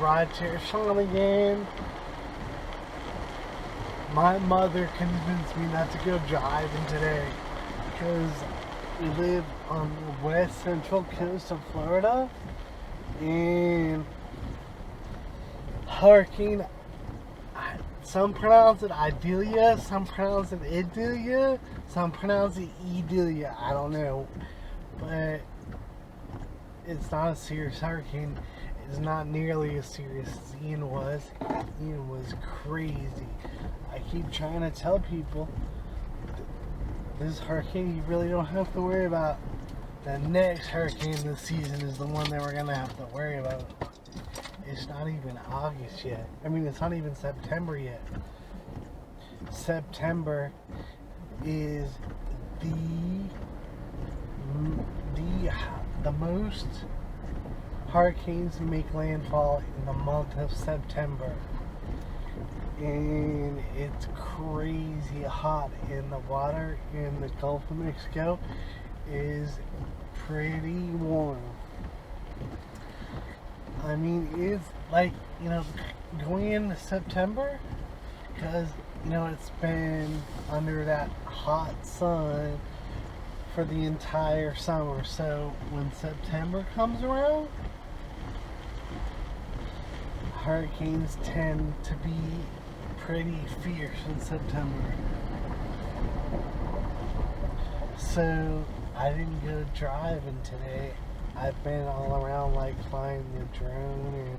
rideshare Sean again. My mother convinced me not to go driving today because we live on the west central coast of Florida, and hurricane, some pronounce it Idalia, some pronounce it Idalia, some pronounce it Idalia. I don't know, but it's not a serious hurricane. It's not nearly as serious as Ian was. Ian was crazy. I keep trying to tell people, this hurricane you really don't have to worry about. The next hurricane this season is the one that we're going to have to worry about. It's not even August yet. I mean, it's not even September yet. September is the most hurricanes make landfall in the month of September. And it's crazy hot, and the water in the Gulf of Mexico is pretty warm. I mean, it's like, going into September, because, it's been under that hot sun for the entire summer. So when September comes around, hurricanes tend to be pretty fierce in September. So I didn't go driving today. I've been all around, like, flying the drone and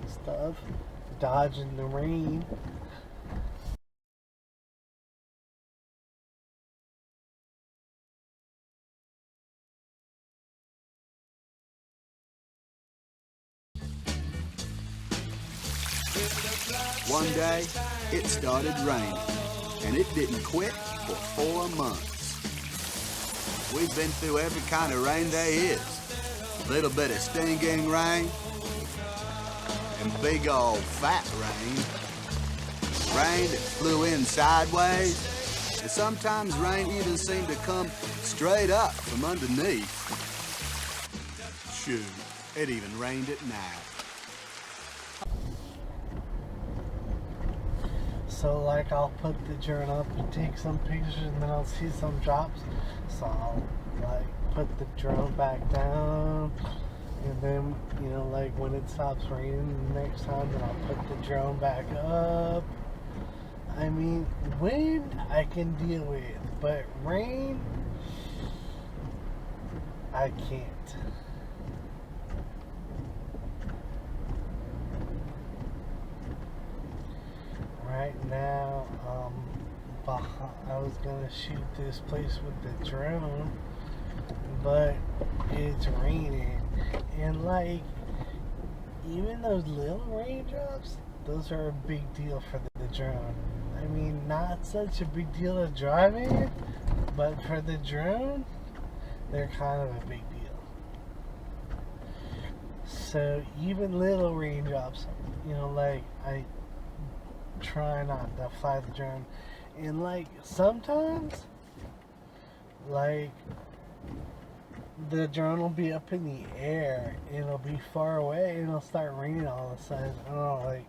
stuff, dodging the rain. One day, it started raining, and it didn't quit for 4 months. We've been through every kind of rain there is. A little bit of stinging rain, and big old fat rain. Rain that flew in sideways, and sometimes rain even seemed to come straight up from underneath. Shoot, it even rained at night. So, like, I'll put the drone up and take some pictures, and then I'll see some drops. So I'll, like, put the drone back down, and then, like, when it stops raining the next time, then I'll put the drone back up. I mean, wind I can deal with, but rain, I can't. Right now, I was gonna shoot this place with the drone, but it's raining, and, like, even those little raindrops, those are a big deal for the drone. I mean, not such a big deal of driving it, but for the drone, they're kind of a big deal. So even little raindrops, like, I try not to fly the drone, and, like, sometimes, like, the drone will be up in the air and it'll be far away and it'll start raining all of a sudden. I don't know, like,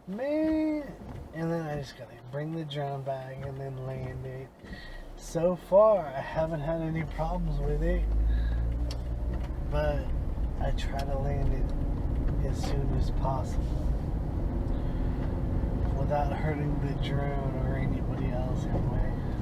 man. And then I just gotta bring the drone back and then land it. So far, I haven't had any problems with it, but I try to land it as soon as possible without hurting the drone or anybody else anyway.